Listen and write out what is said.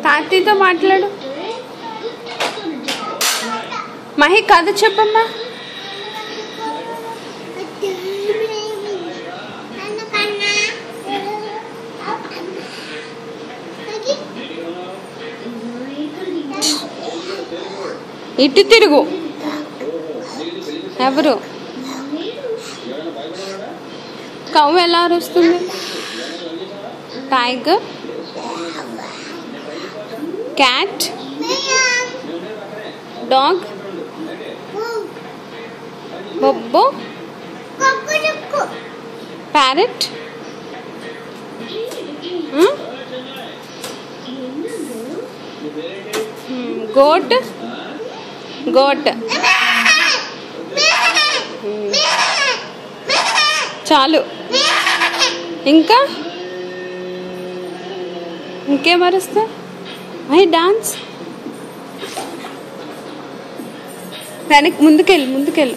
తాతయ్యతో మాట్లాడు. మహి కథ చెప్పమ్మా. ఇటు తిరుగు. ఎవరు? కవ్వ ఎలా అరుస్తుంది? టైగర్, క్యాట్, డాగ్, బొబ్బో, ప్యారెట్, గోట్, గోట్. చాలు. ఇంకా ఇంకేం అరుస్తా? అయ్యి డాన్స్. వెనక్కి ముందుకెళ్ళు.